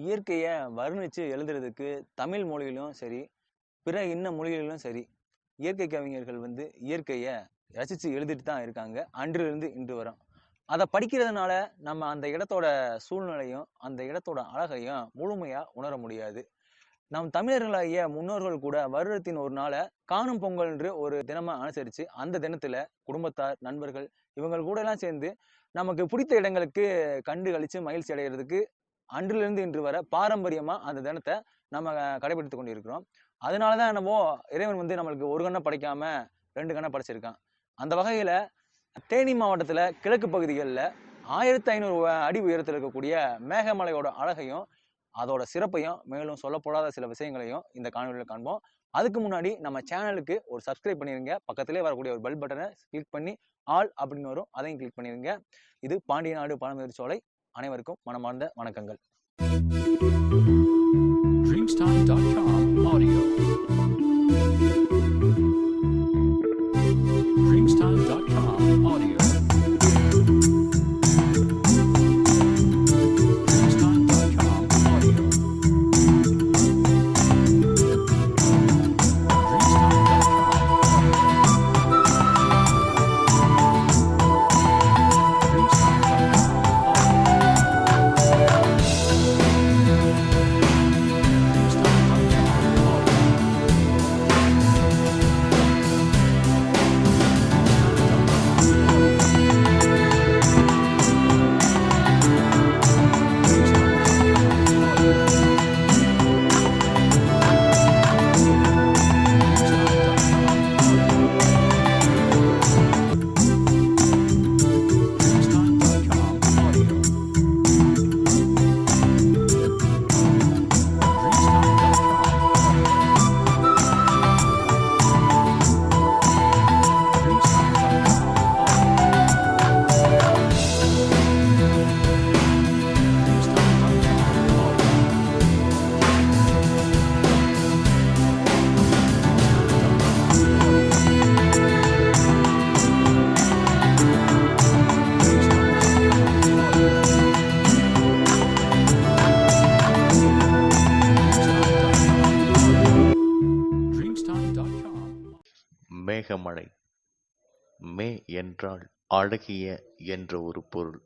இயற்கைய வர்ணிச்சு எழுதுறதுக்கு தமிழ் மொழியிலும் சரி, பிற இன்ன மொழிகளிலும் சரி, இயற்கை கவிஞர்கள் இயற்கைய ரசிச்சு எழுதிட்டு தான் இருக்காங்க. அன்றிலிருந்து இன்று வரும். அத படிக்கிறதுனால நம்ம அந்த இடத்தோட சூழ்நிலையும், அந்த இடத்தோட அழகையும் முழுமையா உணர முடியாது. நம் தமிழர்களாகிய முன்னோர்கள் கூட வருடத்தின் ஒரு நாள காணும் பொங்கல் என்று ஒரு தினமா அனுசரிச்சு, அந்த தினத்துல குடும்பத்தார், நண்பர்கள் இவங்கள் கூடலாம் சேர்ந்து நமக்கு பிடித்த இடங்களுக்கு கண்டு களிச்சு மகிழ்ச்சி அடையறதுக்கு அன்றிலிருந்து இன்று வரை பாரம்பரியமா அந்த தினத்த நம்ம கடைபிடித்துக் கொண்டிருக்கிறோம். அதனாலதான் என்னவோ இறைவன் நம்மளுக்கு ஒரு கண்ண படைக்காம 2 கண்ண படைச்சிருக்கான். அந்த வகையில தேனி மாவட்டத்துல கிழக்கு பகுதிகள்ல 1500 அடி உயரத்தில் இருக்கக்கூடிய மேகமலையோட அழகையும், அதோட சிறப்பையும், மேலும் சொல்லப்படாத சில விஷயங்களையும் இந்த காணொலியில காண்போம். அதுக்கு முன்னாடி நம்ம சேனலுக்கு ஒரு சப்ஸ்கிரைப் பண்ணிருங்க. பக்கத்திலே வரக்கூடிய ஒரு பெல் பட்டனை கிளிக் பண்ணி ஆல் அப்படின்னு வரும். அதையும் கிளிக் பண்ணிருங்க. இது பாண்டிய நாடு பழமுதிர் சோலை. அனைவருக்கும் மனமார்ந்த வணக்கங்கள். Dreamstime.com audio. Dreamstime.com audio. Dreamstime.com audio. Meghamalai. மே என்றால் அழகிய என்ற ஒரு பொருள்.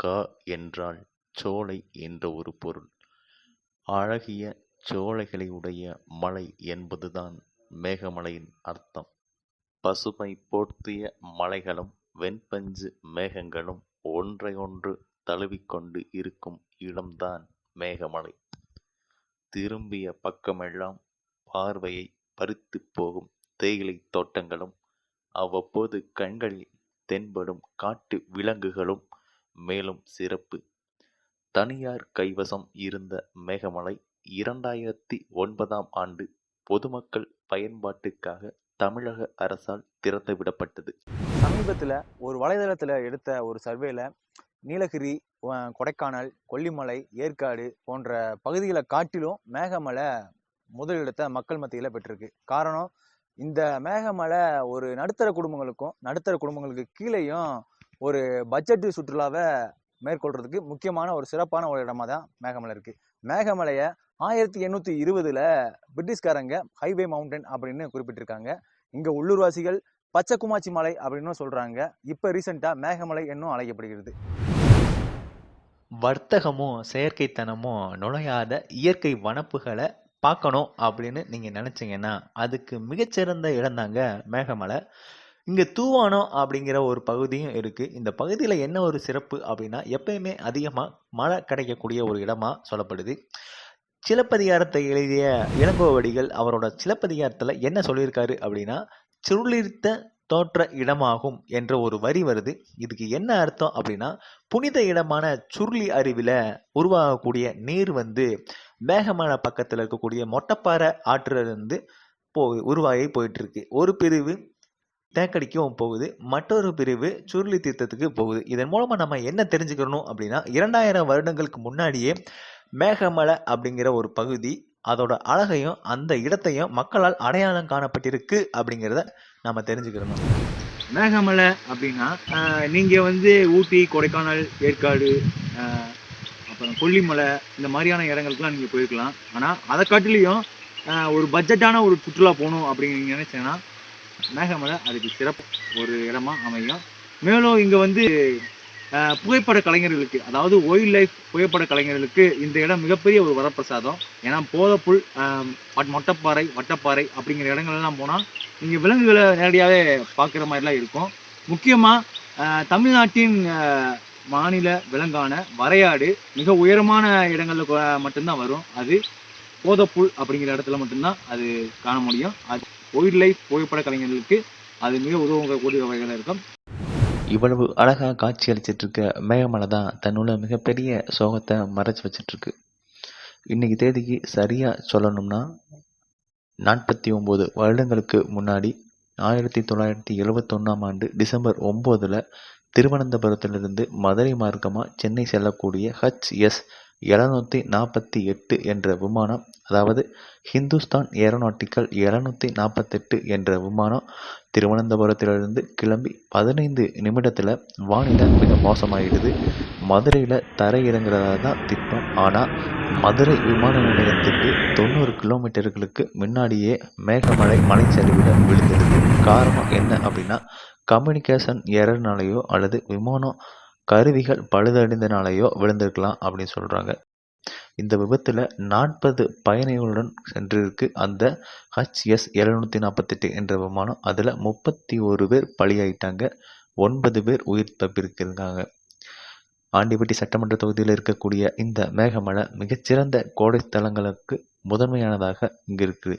கா என்றால் சோலை என்ற ஒரு பொருள். அழகிய சோலைகளை உடைய மலை என்பதுதான் மேகமலையின் அர்த்தம். பசுமை போர்த்திய மலைகளும் வெண்பஞ்சு மேகங்களும் ஒன்றையொன்று தழுவிக்கொண்டு இருக்கும் இடம்தான் மேகமலை. திரும்பிய பக்கமெல்லாம் பார்வையை பறித்து போகும் தேயிலை தோட்டங்களும், அவ்வப்போது கண்களில் தென்படும் காட்டு விலங்குகளும் மேலும் சிறப்பு. தனியார் கைவசம் இருந்த மேகமலை 2009ஆம் ஆண்டு பொதுமக்கள் பயன்பாட்டுக்காக தமிழக அரசால் திறந்து விடப்பட்டது. சமீபத்துல ஒரு வலைதளத்துல எடுத்த ஒரு சர்வேல நீலகிரி, கொடைக்கானல், கொல்லிமலை, ஏற்காடு போன்ற பகுதிகளை காட்டிலும் மேகமலை முதலிடத்தை மக்கள் மத்தியில பெற்றிருக்கு. காரணம், இந்த மேகமலை ஒரு நடுத்தர குடும்பங்களுக்கு கீழேயும் ஒரு பட்ஜெட் சுற்றுலாவை மேற்கொள்றதுக்கு முக்கியமான ஒரு சிறப்பான ஒரு இடமா தான் மேகமலை இருக்கு. மேகமலைய 1820ல பிரிட்டிஷ்காரங்க ஹைவே மவுண்டன் அப்படின்னு குறிப்பிட்டிருக்காங்க. இங்க உள்ளூர்வாசிகள் பச்சைக்குமாச்சி மலை அப்படின்னு சொல்றாங்க. இப்ப ரீசெண்டா மேகமலை என்னும் அழைக்கப்படுகிறது. வர்த்தகமும் செயற்கைத்தனமும் நுழையாத இயற்கை வனப்புகளை பார்க்கணும் அப்படின்னு நீங்க நினைச்சீங்கன்னா அதுக்கு மிகச்சிறந்த இடம் தாங்க மேகமலை. இங்க தூவானம் அப்படிங்கிற ஒரு பகுதியும் இருக்கு. இந்த பகுதியில என்ன ஒரு சிறப்பு அப்படின்னா, எப்பயுமே அதிகமா மழை கிடைக்கக்கூடிய ஒரு இடமா சொல்லப்படுது. சிலப்பதிகாரத்தை எழுதிய இளங்கோவடிகள் அவரோட சிலப்பதிகாரத்துல என்ன சொல்லியிருக்காரு அப்படின்னா, சுருளிர்த்த தோற்ற இடமாகும் என்ற ஒரு வரி வருது. இதுக்கு என்ன அர்த்தம் அப்படின்னா, புனித இடமான சுருளி அருவில உருவாகக்கூடிய நீர் மேகமலை பக்கத்துல இருக்கக்கூடிய மொட்டைப்பாறை ஆற்றுல இருந்து உருவாகி போயிட்டு இருக்கு. ஒரு பிரிவு தேக்கடிக்கும் போகுது, மற்றொரு பிரிவு சுருளி தீர்த்தத்துக்கு போகுது. இதன் மூலமா நம்ம என்ன தெரிஞ்சுக்கணும் அப்படின்னா, 2000 வருடங்களுக்கு முன்னாடியே மேகமலை அப்படிங்கிற ஒரு பகுதி அதோட அழகையும் அந்த இடத்தையும் மக்களால் அடையாளம் காணப்பட்டிருக்கு அப்படிங்கிறத நம்ம தெரிஞ்சுக்கணும். மேகமலை அப்படின்னா நீங்க ஊட்டி, கொடைக்கானல், ஏற்காடு அப்புறம் கொல்லிமலை இந்த மாதிரியான இடங்களுக்குலாம் நீங்கள் போயிருக்கலாம். ஆனால் அதை காட்டிலையும் ஒரு பட்ஜெட்டான ஒரு சுற்றுலா போகணும் அப்படின்னு நீங்கள் நினைச்சீங்கன்னா மேகமலை அதுக்கு சிறப்பு ஒரு இடமா அமையும். மேலும் இங்கே வந்து புகைப்பட கலைஞர்களுக்கு, அதாவது வைல்ட் லைஃப் புகைப்பட கலைஞர்களுக்கு இந்த இடம் மிகப்பெரிய ஒரு வரப்பிரசாதம். ஏன்னா போதப்புல், மொட்டைப்பாறை, வட்டப்பாறை அப்படிங்கிற இடங்கள்லாம் போனால் நீங்கள் விலங்குகளை நேரடியாகவே பார்க்குற மாதிரிலாம் இருக்கும். முக்கியமாக தமிழ்நாட்டின் மாநில விலங்கான வரையாடு மிக உயரமான இடங்களில் மட்டும்தான் வரும். அது போதப்புல் அப்படிங்கிற இடத்துல மட்டும்தான் அது காண முடியும். அது வைல்ட் லைஃப் புகைப்பட கலைஞர்களுக்கு அது மிக உதவக்கூடிய வகையில் இருக்கும். இவ்வளவு அழகா காட்சி அளிச்சிட்டு இருக்க மேகமலை தான் தன்னோட மிகப்பெரிய சோகத்தை மறைச்சு வச்சிட்டு இருக்கு. இன்னைக்கு தேதிக்கு சரியா சொல்லணும்னா 49 வருடங்களுக்கு முன்னாடி 1971ஆம் ஆண்டு டிசம்பர் 9 திருவனந்தபுரத்திலிருந்து மதுரை மார்க்கமாக சென்னை செல்லக்கூடிய HS 748 என்ற விமானம், அதாவது ஹிந்துஸ்தான் ஏரோநாட்டிக்கல் 748 என்ற விமானம் திருவனந்தபுரத்திலிருந்து கிளம்பி 15 நிமிடத்தில் வானிலை மிக மோசமாயிடுது. மதுரையில் தரை இறங்குறதா தான் திட்டம். ஆனால் மதுரை விமான நிலையத்துக்கு 90 கிலோமீட்டர்களுக்கு முன்னாடியே மேகமலை மலைச்சரிவில் விழுந்துடுது. காரணம் என்ன அப்படின்னா கம்யூனிகேஷன் எரர்னாலேயோ அல்லது விமானம் கருவிகள் பழுதடைந்தனாலேயோ விழுந்திருக்கலாம் அப்படின்னு சொல்கிறாங்க. இந்த விபத்தில் 40 பயணிகளுடன் சென்றிருக்கு அந்த HS 748 என்ற விமானம். அதில் 31 பேர் பலியாயிட்டாங்க, 9 பேர் உயிர் தப்பியிருக்காங்க. ஆண்டிப்பட்டி சட்டமன்ற தொகுதியில் இருக்கக்கூடிய இந்த மேகமலை மிகச்சிறந்த கோடை ஸ்தலங்களுக்கு முதன்மையானதாக இங்கே இருக்குது.